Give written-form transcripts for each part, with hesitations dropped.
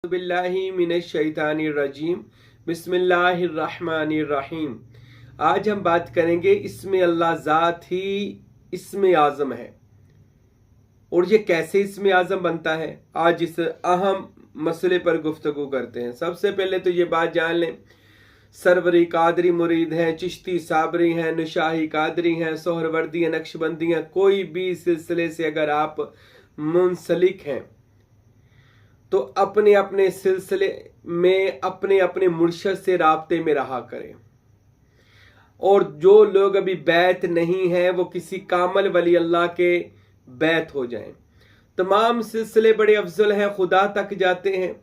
बिल्लाहि मिनश शैतानिर रजीम। बिस्मिल्लाहिर्रहमानिर्रहीम। आज हम बात करेंगे इसमें अल्लाह ज़ात ही इसमें आज़म है और ये कैसे इसमें आज़म बनता है। आज इस अहम मसले पर गुफ्तगू करते हैं। सबसे पहले तो ये बात जान लें, सरवरी कादरी मुरीद हैं, चिश्ती साबरी हैं, नुशाही कादरी हैं, सोहरवर्दी हैं, नक्शबंदी हैं, कोई भी सिलसिले से अगर आप मुंसलिक हैं तो अपने अपने सिलसिले में अपने अपने मुर्शद से राब्ते में रहा करें। और जो लोग अभी बैत नहीं हैं वो किसी कामल वली अल्लाह के बैत हो जाएं। तमाम सिलसिले बड़े अफजल हैं, खुदा तक जाते हैं,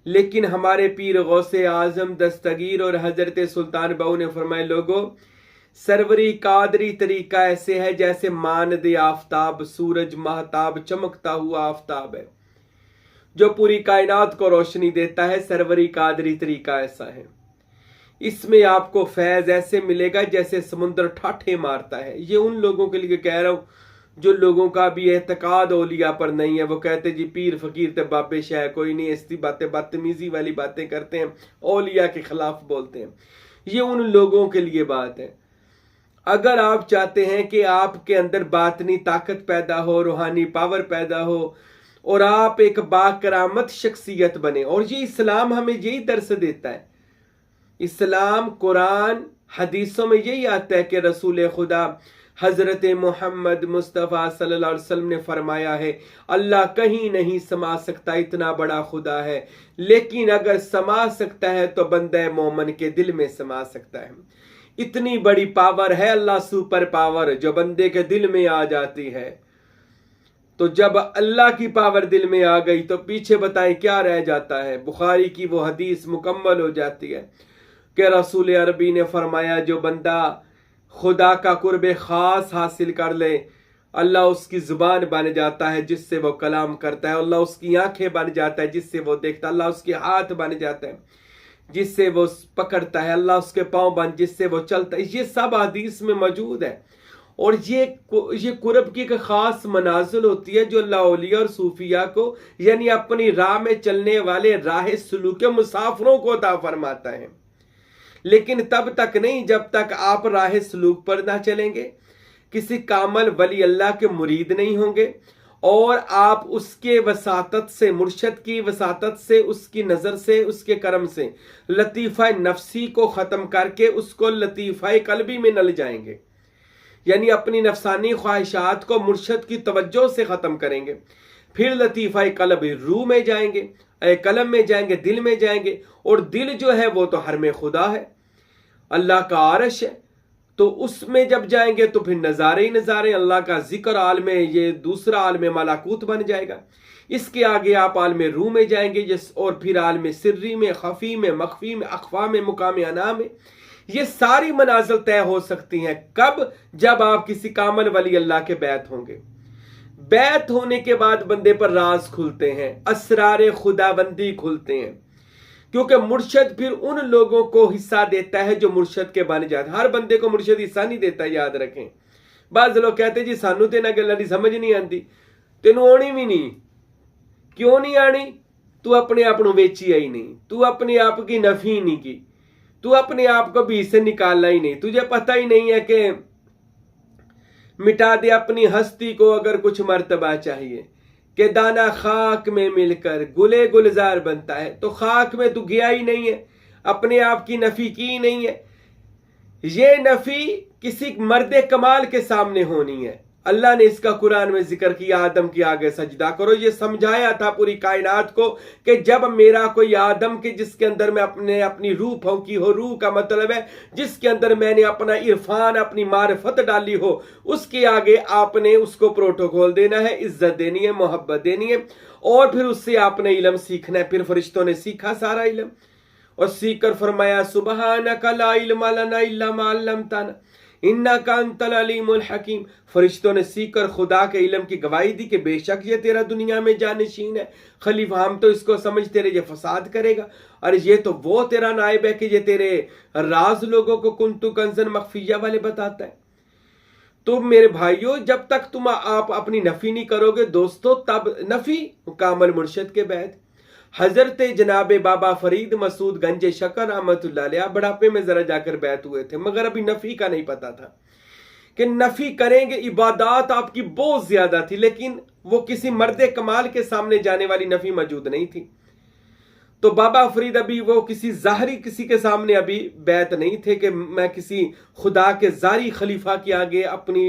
लेकिन हमारे पीर गौसे आजम दस्तगीर और हजरत सुल्तान बहू ने फरमाए, लोगों सरवरी कादरी तरीका ऐसे है जैसे मानद आफताब, सूरज महताब चमकता हुआ आफताब है जो पूरी कायनात को रोशनी देता है। सरवरी कादरी तरीका ऐसा है, इसमें आपको फैज ऐसे मिलेगा जैसे समुद्र ठाठे मारता है। ये उन लोगों के लिए कह रहा हूं जो लोगों का भी एतकाद औलिया पर नहीं है। वो कहते जी पीर फकीर ते बाबे शाह कोई नहीं, ऐसी बातें बदतमीजी वाली बातें करते हैं, औलिया के खिलाफ बोलते हैं। ये उन लोगों के लिए बात है। अगर आप चाहते हैं कि आपके अंदर बातनी ताकत पैदा हो, रूहानी पावर पैदा हो और आप एक बाकरामत शख्सियत बने, और ये इस्लाम हमें यही दर्स देता है। इस्लाम कुरान हदीसों में यही आता है कि रसूल खुदा हजरत मोहम्मद मुस्तफ़ा सल्लल्लाहु अलैहि वसल्लम ने फरमाया है, अल्लाह कहीं नहीं समा सकता, इतना बड़ा खुदा है, लेकिन अगर समा सकता है तो बंदे मोमन के दिल में समा सकता है। इतनी बड़ी पावर है अल्लाह सुपर पावर जो बंदे के दिल में आ जाती है। तो जब अल्लाह की पावर दिल में आ गई तो पीछे बताएं क्या रह जाता है। बुखारी की वो हदीस मुकम्मल हो जाती है कि रसूल अरबी ने फरमाया, जो बंदा खुदा का कुर्ब खास हासिल कर ले, अल्लाह उसकी जुबान बन जाता है जिससे वो कलाम करता है, अल्लाह उसकी आंखें बन जाता है जिससे वो देखता है, अल्लाह उसके हाथ बन जाता है जिससे वो पकड़ता है, अल्लाह उसके पांव बन जिससे वो चलता है। ये सब हदीस में मौजूद है। और ये कुर्ब की एक खास मनाजिल होती है जो अल्लाह औलिया और सूफिया को, यानी अपनी राह में चलने वाले राह सलूक मुसाफिरों को अता फरमाता है। लेकिन तब तक नहीं जब तक आप राह सलूक पर ना चलेंगे, किसी कामल वली अल्लाह के मुरीद नहीं होंगे और आप उसके वसातत से, मुर्शद की वसातत से, उसकी नजर से, उसके करम से लतीफ़ा नफसी को खत्म करके उसको लतीफ़ा कल्बी में न ले जाएंगे, यानी अपनी नफसानी ख्वाहिशात को मुर्शद की तवज्जो से खत्म करेंगे, फिर लतीफ़ा कल्ब रूह में जाएंगे, कलम में जाएंगे, दिल में जाएंगे। और दिल जो है वो तो हरम खुदा है, अल्लाह का आरश है। तो उसमें जब जाएंगे तो फिर नज़ारे ही नज़ारे, अल्लाह का जिक्र आलमे, ये दूसरा आलमे मलाकूत बन जाएगा। इसके आगे आप आलमे रूह में जाएंगे, जिस और फिर आलमे सिर्री में, खफी में, मखफी में, अखफा में, मुकाम अना में। ये सारी मनाजिल तय हो सकती हैं कब? जब आप किसी कामल वली अल्लाह के बैत होंगे। बैत होने के बाद बंदे पर राज खुलते हैं, असरार खुदाबंदी खुलते हैं, क्योंकि मुर्शद फिर उन लोगों को हिस्सा देता है जो मुर्शद के बन जाते। हर बंदे को मुर्शद हिस्सा नहीं देता, याद रखें। बाज लोग कहते जी सानू ते ना गल्लां दी समझ नहीं आती, तेनू आनी भी नहीं। क्यों नहीं आनी? तू अपने आप को वेची आई नहीं, तू अपने आप की नफी नहीं की, तू अपने आप को भी से निकालना ही नहीं। तुझे पता ही नहीं है कि मिटा दे अपनी हस्ती को अगर कुछ मर्तबा चाहिए, कि दाना खाक में मिलकर गुले गुलजार बनता है। तो खाक में तू गया ही नहीं है, अपने आप की नफी की ही नहीं है। ये नफी किसी मर्दे कमाल के सामने होनी है। अल्लाह ने इसका कुरान में जिक्र किया, आदम के आगे सजदा करो। ये समझाया था पूरी कायनात को कि जब मेरा कोई आदम के जिसके अंदर मैं अपनी रूह फौकी हो, रूह का मतलब है जिसके अंदर मैंने अपना इरफान, अपनी मारिफत डाली हो, उसके आगे आपने उसको प्रोटोकॉल देना है, इज्जत देनी है, मोहब्बत देनी है, और फिर उससे आपने इल्म सीखना है। फिर फरिश्तों ने सीखा सारा इल्म और सीख कर फरमाया, सुबहानका ला इल्मा लना इल्ला मा अल्लमतना इन्नका अंतल अलीमुल हकीम। फरिश्तों ने सीखकर खुदा के इल्म की गवाही दी कि बेशक ये तेरा दुनिया में जानशीन है। खलीफा हम तो इसको समझते रहे ये फसाद करेगा, और ये तो वो तेरा नायब है कि ये तेरे राज लोगों को कुंतु कंजन मखफिया वाले बताता है। तो मेरे भाइयों, जब तक तुम आप अपनी नफी नहीं करोगे दोस्तों, तब नफी कामल मुर्शद के बैद। हजरत जनाब बाबा फरीद मसूद गंज शकर रहमतुल्लाह अलैह बुढ़ापे में जरा जाकर बैत हुए थे, मगर अभी नफी का नहीं पता था कि नफी करेंगे। इबादत आपकी बहुत ज्यादा थी, लेकिन वो किसी मर्द कमाल के सामने जाने वाली नफी मौजूद नहीं थी। तो बाबा फरीद अभी वो किसी जाहरी किसी के सामने अभी बैत नहीं थे कि मैं किसी खुदा के जारी खलीफा के आगे अपनी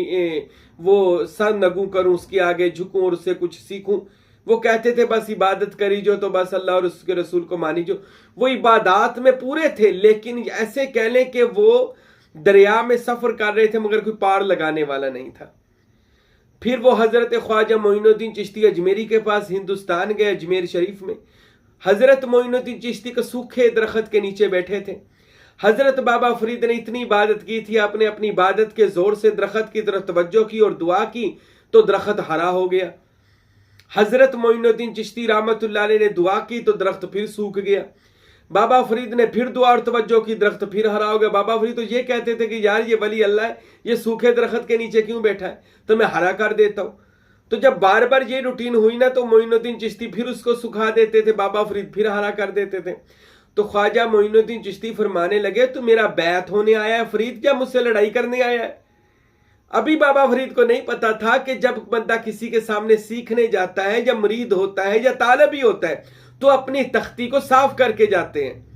वो सर नगू करूं, उसके आगे झुकूं और उससे कुछ सीखूं। वो कहते थे बस इबादत करी जो, तो बस अल्लाह और उसके रसूल को मानी जो। वो इबादत में पूरे थे, लेकिन ऐसे कह लें कि वो दरिया में सफर कर रहे थे मगर कोई पार लगाने वाला नहीं था। फिर वो हजरत ख्वाजा मोइनुद्दीन चिश्ती अजमेरी के पास हिंदुस्तान गए, अजमेर शरीफ में। हजरत मोइनुद्दीन चिश्ती के सूखे दरख्त के नीचे बैठे थे। हजरत बाबा फरीद ने इतनी इबादत की थी, आपने अपनी इबादत के जोर से दरख्त की तरफ तवज्जो की और दुआ की तो दरख्त हरा हो गया। हजरत मोइनुद्दीन चिश्ती रहमतुल्लाह अलैह ने दुआ की तो दरख्त फिर सूख गया। बाबा फरीद ने फिर दुआ और तवज्जो की, दरख्त फिर हरा हो गया। बाबा फरीद तो ये कहते थे कि यार ये वली अल्लाह है, ये सूखे दरख्त के नीचे क्यों बैठा है, तो मैं हरा कर देता हूं। तो जब बार बार ये रूटीन हुई ना, तो मोइनुद्दीन चिश्ती फिर उसको सुखा देते थे, बाबा फरीद फिर हरा कर देते थे। तो ख्वाजा मोइनुद्दीन चिश्ती फरमाने लगे तो मेरा बैत होने आया है फरीद, क्या मुझसे लड़ाई करने आया है? अभी बाबा फरीद को नहीं पता था कि जब बंदा किसी के सामने सीखने जाता है या मुरीद होता है या तालिब ही होता है तो अपनी तख्ती को साफ करके जाते हैं।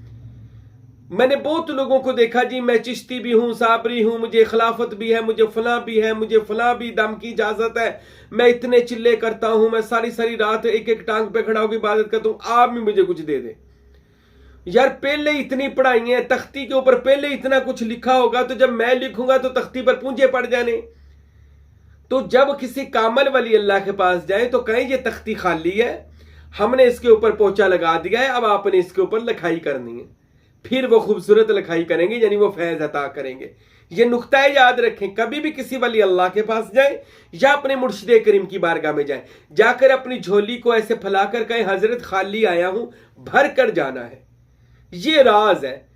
मैंने बहुत लोगों को देखा जी मैं चिश्ती भी हूं, साबरी हूं, मुझे खिलाफत भी है, मुझे फलां भी है, मुझे फलां भी दम की इजाजत है, मैं इतने चिल्ले करता हूं, मैं सारी सारी रात एक एक टांग पे खड़ा होकर इबादत करता हूं, आप भी मुझे कुछ दे दे। यार पहले इतनी पढ़ाई है, तख्ती के ऊपर पहले इतना कुछ लिखा होगा, तो जब मैं लिखूंगा तो तख्ती पर पूंजे पड़ जाने। तो जब किसी कामल वली अल्लाह के पास जाए तो कहें ये तख्ती खाली है, हमने इसके ऊपर पोचा लगा दिया है, अब आपने इसके ऊपर लिखाई करनी है। फिर वो खूबसूरत लिखाई करेंगे, यानी वो फैज अता करेंगे। ये नुक्ता याद रखें, कभी भी किसी वली अल्लाह के पास जाए या अपने मुर्शिद करीम की बारगाह में जाए, जाकर अपनी झोली को ऐसे फैलाकर कहें हजरत खाली आया हूं, भर कर जाना है। ये राज है।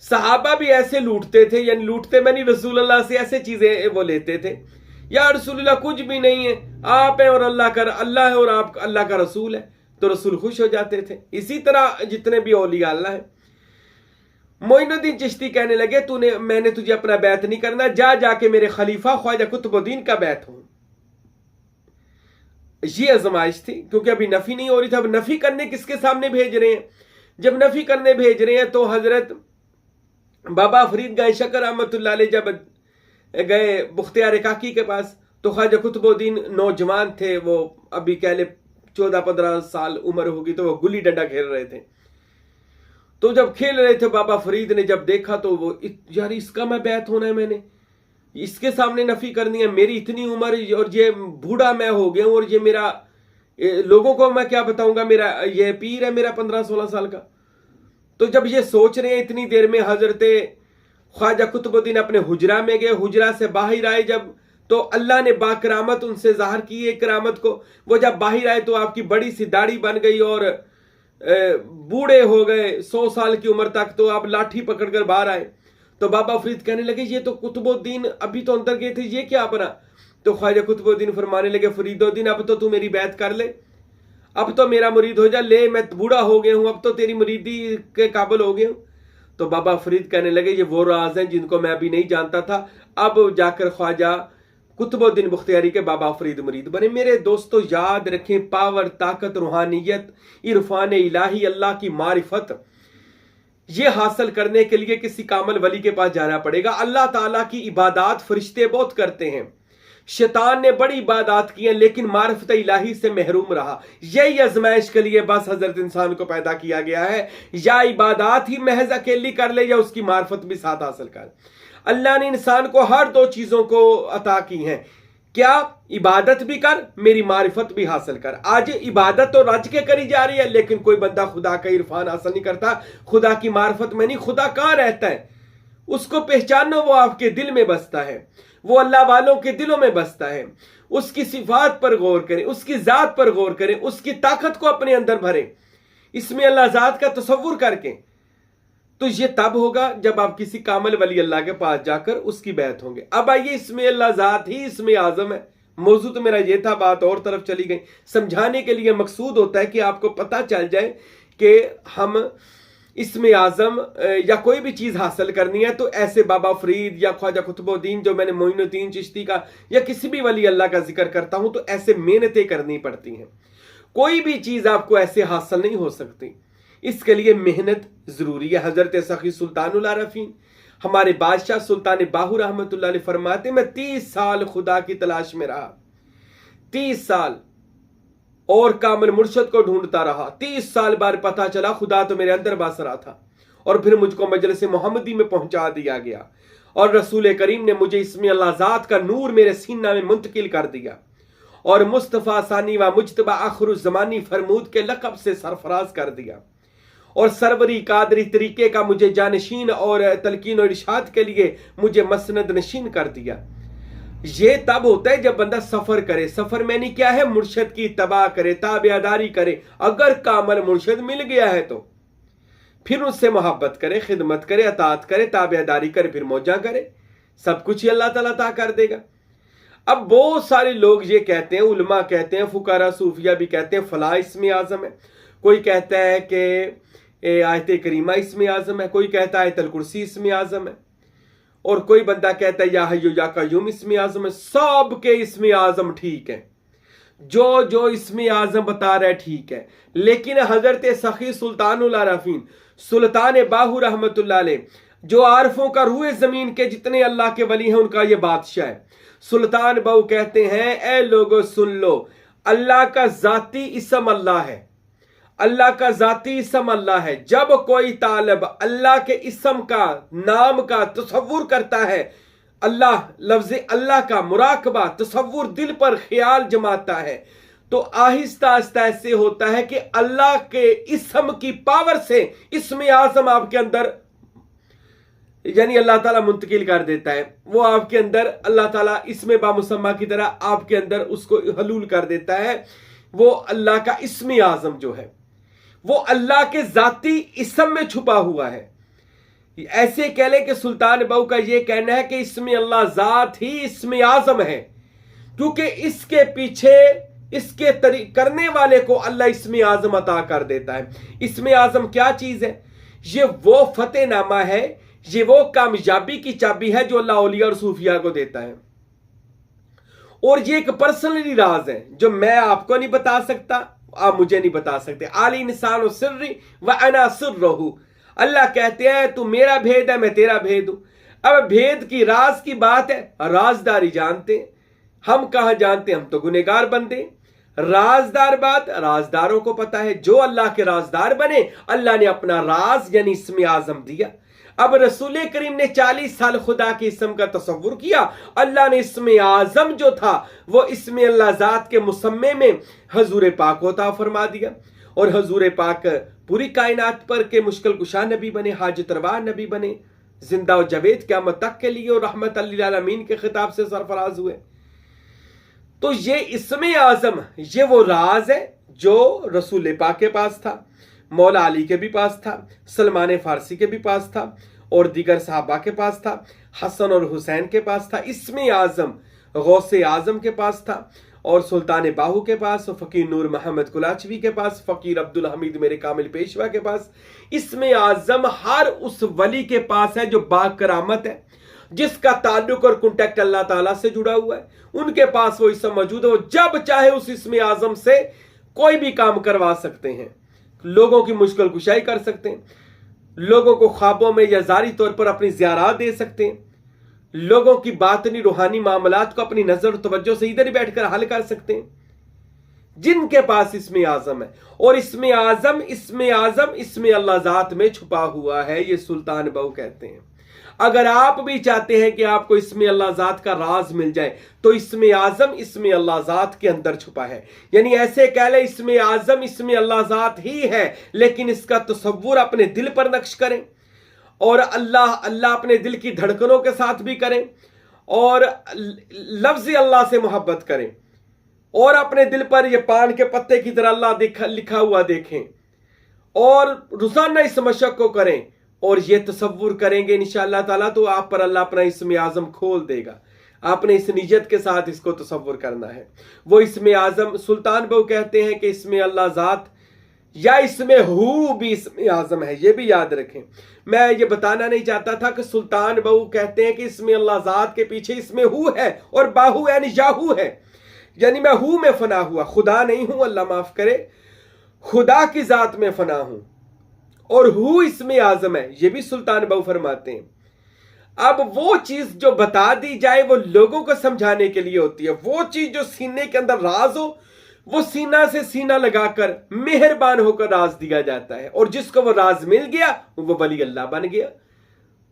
सहाबा भी ऐसे लूटते थे, यानी लूटते मैंने रसूल अल्लाह से ऐसे चीजें वो लेते थे, या रसूल अल्लाह कुछ भी नहीं है, आप हैं और अल्लाह है और आप अल्लाह का रसूल है, तो रसूल खुश हो जाते थे। इसी तरह जितने भी औलिया अल्लाह है। मोइनुद्दीन चिश्ती कहने लगे मैंने तुझे अपना बैत नहीं करना, जा जाके मेरे खलीफा ख्वाजा कुतुबुद्दीन का बैत हो। ये आजमाइश थी, क्योंकि अभी नफी नहीं हो रही थी। अब नफी करने किसके सामने भेज रहे हैं? जब नफी करने भेज रहे हैं तो हजरत बाबा फरीद गए शकर रहमतुल्लाह अलैह, जब गए बुख्तियार काकी के पास, तो ख्वाजा कुतुबुद्दीन नौजवान थे, वो अभी कह ले 14-15 साल उम्र होगी, तो वो गुल्ली डंडा खेल रहे थे। तो जब खेल रहे थे बाबा फरीद ने जब देखा तो वो यार इसका मैं बैत होना है, मैंने इसके सामने नफी करनी है, मेरी इतनी उम्र और ये बूढ़ा मैं हो गया हूं, और ये मेरा लोगों को मैं क्या बताऊंगा, मेरा ये पीर है मेरा 15-16 साल का। तो जब ये सोच रहे हैं इतनी देर में हजरत ख्वाजा कुतुबुद्दीन अपने हुजरा में गए। हुजरा से बाहर आए जब, तो अल्लाह ने बाकरामत उनसे जाहिर की है करामत को। वो जब बाहर आए तो आपकी बड़ी सी दाढ़ी बन गई और बूढ़े हो गए, 100 साल की उम्र तक। तो आप लाठी पकड़कर बाहर आए। तो बाबा फरीद कहने लगे ये तो कुतुबुद्दीन अभी तो अंदर गए थे, ये क्या बना? तो ख्वाजा कुतुबुद्दीन फरमाने लगे फरीदुद्दीन अब तो तू मेरी बैत कर ले, अब तो मेरा मुरीद हो जा, ले मैं बूढ़ा हो गया हूं, अब तो तेरी मुरीदी के काबिल हो गया हूं। तो बाबा फरीद कहने लगे ये वो राज हैं जिनको मैं अभी नहीं जानता था। अब जाकर ख्वाजा कुतुबुद्दीन बुख्तियारी के बाबा फरीद मुरीद बने। मेरे दोस्तों याद रखें, पावर, ताकत, रूहानियत, इरफान इलाही, अल्लाह की मारिफत, ये हासिल करने के लिए किसी कामल वली के पास जाना पड़ेगा। अल्लाह ताला की इबादत फरिश्ते बहुत करते हैं, शैतान ने बड़ी इबादत की है लेकिन मारिफत इलाही से महरूम रहा। यही आजमाइश के लिए बस हजरत इंसान को पैदा किया गया है, या इबादत ही महज अकेली कर ले या उसकी मारिफत भी साथ हासिल कर। अल्लाह ने इंसान को हर दो चीजों को अता की हैं। क्या? इबादत भी कर, मेरी मारिफत भी हासिल कर। आज इबादत तो रज के करी जा रही है, लेकिन कोई बंदा खुदा का इरफान हासिल नहीं करता, खुदा की मारिफत में नहीं। खुदा कहां रहता है उसको पहचानो, वो आपके दिल में बसता है, वो अल्लाह वालों के दिलों में बसता है। उसकी सिफात पर गौर करें, उसकी जात पर गौर करें, उसकी ताकत को अपने अंदर भरें, इसमें अल्लाह जात का तसव्वुर करके। तो ये तब होगा जब आप किसी कामल वली अल्लाह के पास जाकर उसकी बैत होंगे। अब आइए, इसमें अल्लाह जात ही इसमें आजम है। मौजूद तो मेरा ये था, बात और तरफ चली गई। समझाने के लिए मकसूद होता है कि आपको पता चल जाए कि हम इसमें आज़म या कोई भी चीज़ हासिल करनी है तो ऐसे बाबा फरीद या ख्वाजा कुतुबुद्दीन जो मैंने मोइनुद्दीन चिश्ती का या किसी भी वली अल्लाह का जिक्र करता हूं तो ऐसे मेहनतें करनी पड़ती हैं। कोई भी चीज़ आपको ऐसे हासिल नहीं हो सकती, इसके लिए मेहनत ज़रूरी है। हज़रत सखी सुल्तानुल आरफीन हमारे बादशाह सुल्तान बाहू रहमतुल्लाह अलैह फरमाते, मैं 30 साल खुदा की तलाश में रहा, 30 साल और कामिल मुर्शद को ढूंढता रहा। 30 साल बाद पता चला खुदा तो मेरे अंदर बस रहा था और फिर मुझको मजलिस मोहम्मदी में पहुंचा दिया गया और रसूल करीम ने मुझे इसमें अल्लाह ज़ात का नूर मेरे सीना में मुंतकिल कर दिया और मुस्तफ़ा सानी व मुज्तबा आखिरुज़्ज़मानी फरमूद के लक़ब से सरफराज कर दिया और सरवरी कादरी तरीके का मुझे जानशीन और तलकीन और इरशाद के लिए मुझे मसनद नशीन कर दिया। ये तब होता है जब बंदा सफर करे। सफर में नहीं क्या है, मुर्शद की तबाह करे, ताबेदारी करे। अगर कामल मुर्शद मिल गया है तो फिर उससे मोहब्बत करे, खिदमत करे, अतात करे, ताबेदारी करे, फिर मौजा करे, सब कुछ ही अल्लाह ताला अता कर देगा। अब बहुत सारे लोग ये कहते हैं, उलमा कहते हैं, फुकारा सूफिया भी कहते हैं फला इसमें आज़म है, कोई कहता है कि आयत करीमा इसमें आज़म है, कोई कहता है आयतुल कुर्सी इसमें आज़म है, और कोई बंदा कहता है या हय्यु या कय्यूम इसमें आज़म है। सब के इसमें आज़म ठीक है, जो जो इसमें आज़म बता रहा है ठीक है, लेकिन हजरत सखी सुल्तानुल आरफीन सुल्तान बाहू रहमतुल्लाह अलैह जो आरफों का रूए जमीन के जितने अल्लाह के वली हैं उनका ये बादशाह है। सुल्तान बाहू कहते हैं, ए लोगों सुन लो, अल्लाह का जाती इसम अल्लाह है, अल्लाह का जाती इसम अल्लाह है। जब कोई तालब अल्लाह के इसम का, नाम का तसव्वुर करता है, अल्लाह लफ्ज़ अल्लाह का मुराकबा तसव्वुर दिल पर ख्याल जमाता है, तो आहिस्ता आहिस्ता ऐसे होता है कि अल्लाह के इसम की पावर से इसमें आज़म आपके अंदर यानी अल्लाह ताला मुंतकिल कर देता है। वो आपके अंदर अल्लाह ताला इसमें बामुसम्मा की तरह आपके अंदर उसको हलूल कर देता है। वो अल्लाह का इसमें आज़म जो है वो अल्लाह के जाती इसम में छुपा हुआ है। ऐसे कह लें कि सुल्तान बाहू का यह कहना है कि इसमें अल्लाह जात ही इसमें आज़म है, क्योंकि इसके पीछे इसके करने वाले को अल्लाह इसमें आज़म अता कर देता है। इसमें आज़म क्या चीज है? ये वो फतेहनामा है, ये वो कामयाबी की चाबी है जो अल्लाह औलिया और सूफिया को देता है, और ये एक पर्सनली राज है जो मैं आपको नहीं बता सकता, आप मुझे नहीं बता सकते। आली इंसान सिर्री व अना सिर्रहू, अल्लाह कहते हैं तू मेरा भेद है, मैं तेरा भेद हूं। अब भेद की राज की बात है, राजदारी जानते हैं, हम कहां जानते हैं, हम तो गुनेगार बनते। राजदार बात राजदारों को पता है, जो अल्लाह के राजदार बने अल्लाह ने अपना राज यानी इसमें आज़म दिया। अब रसूल करीम ने 40 साल खुदा के इसम का तसव्वुर किया, अल्लाह ने इसमें आज़म जो था वो इसमें अल्लाह ज़ात के मुसम्मे में हजूर पाक को अता फरमा दिया, और हजूर पाक पूरी कायनात पर के मुश्किल कुशा नबी बने, हाजत रवा नबी बने, जिंदा और जवेद क़यामत तक के लिए और रहमत लिल आलमीन के खिताब से सरफराज हुए। तो ये इसमें आज़म ये वो राज है जो रसूल पाक के पास था, मौला अली के भी पास था, सलमान फारसी के भी पास था, और दीगर सहाबा के पास था, हसन और हुसैन के पास था। इसमें आज़म गौसे आज़म के पास था, और सुल्तान बाहू के पास, फ़कीर नूर मोहम्मद कुलाचवी के पास, फ़कीर अब्दुल हमीद मेरे कामिल पेशवा के पास। इसमें आज़म हर उस वली के पास है जो बाकरामत है, जिसका ताल्लुक और कॉन्टैक्ट अल्लाह ताला से जुड़ा हुआ है, उनके पास वो इसम मौजूद है। वो जब चाहे उस इसमें आज़म से कोई भी काम करवा सकते हैं, लोगों की मुश्किल कुशाई कर सकते हैं, लोगों को ख्वाबों में या जारी तौर पर अपनी ज़ियारत दे सकते हैं, लोगों की बातनी रूहानी मामलात को अपनी नजर और तवज्जो से इधर ही बैठकर हल कर सकते हैं, जिनके पास इसमें आज़म है। और इसमें आज़म इसमें अल्लाह ज़ात में छुपा हुआ है, ये सुल्तान बाहू कहते हैं। अगर आप भी चाहते हैं कि आपको इसमें अल्लाह ज़ात का राज मिल जाए, तो इसमें आज़म इसमें अल्लाह ज़ात के अंदर छुपा है। यानी ऐसे कह ले इसमें आज़म इसमें अल्लाह ज़ात ही है, लेकिन इसका तसव्वुर अपने दिल पर नक्श करें, और अल्लाह अपने दिल की धड़कनों के साथ भी करें, और लफ्ज़ अल्लाह से मोहब्बत करें, और अपने दिल पर यह पान के पत्ते की तरह अल्लाह लिखा हुआ देखें, और रोज़ाना इस मशक को करें, और ये तसव्वुर करेंगे इंशाअल्लाह ताला तो आप पर अल्लाह अपना इसमें आज़म खोल देगा। आपने इस नियत के साथ इसको तसव्वुर करना है। वो इसमें आज़म सुल्तान बाहू कहते हैं कि इसमें अल्लाह ज़ात या इसमें हु भी इसमें आजम है, ये भी याद रखें। मैं ये बताना नहीं चाहता था कि सुल्तान बहू कहते हैं कि इसमें अल्लाह ज़ात के पीछे इसमें हु है और बाहू यानी याहू है, यानी मैं हूं में फना हुआ, खुदा नहीं हूं, अल्लाह माफ करे, खुदा की जात में फना हूं, और हु इसमें आजम है, ये भी सुल्तान बहू फरमाते हैं। अब वो चीज जो बता दी जाए वो लोगों को समझाने के लिए होती है, वो चीज जो सीने के अंदर राज हो वो सीना से सीना लगाकर मेहरबान होकर राज दिया जाता है, और जिसको वो राज मिल गया वो वली अल्लाह बन गया,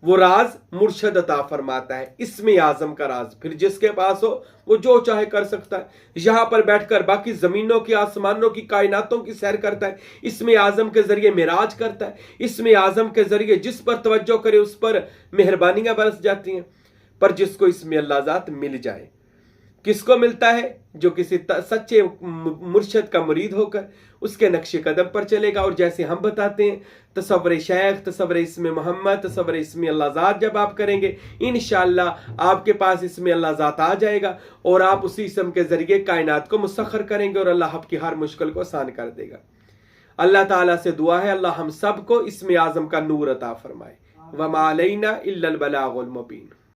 वो राज मुर्शद अता फरमाता है, इसमें आजम का राज। फिर जिसके पास हो वो जो चाहे कर सकता है, यहां पर बैठकर बाकी जमीनों की, आसमानों की, कायनातों की सैर करता है, इसमें आजम के जरिए मिराज करता है, इसमें आजम के जरिए जिस पर तवज्जो करे उस पर मेहरबानियां बरस जाती हैं। पर जिसको इसमें अल्लाह ज़ात मिल जाए, किसको मिलता है? जो किसी सच्चे मुर्शद का मुरीद होकर उसके नक्शे कदम पर चलेगा। और जैसे हम बताते हैं, तसव्वुर शेख, तसव्वुर इसमें मोहम्मद, तसव्वुर इसमें अल्लाह ज़ात जब आप करेंगे इंशाअल्लाह आपके पास इसमें अल्लाह ज़ात आ जाएगा, और आप उसी इसम के जरिए कायनात को मुसख्खर करेंगे और अल्लाह आपकी हर मुश्किल को आसान कर देगा। अल्लाह ताला से दुआ है अल्लाह हम सबको इसमें आजम का नूर अता फरमाए। वमा अलैना इल्लल बलागुल मुबीन।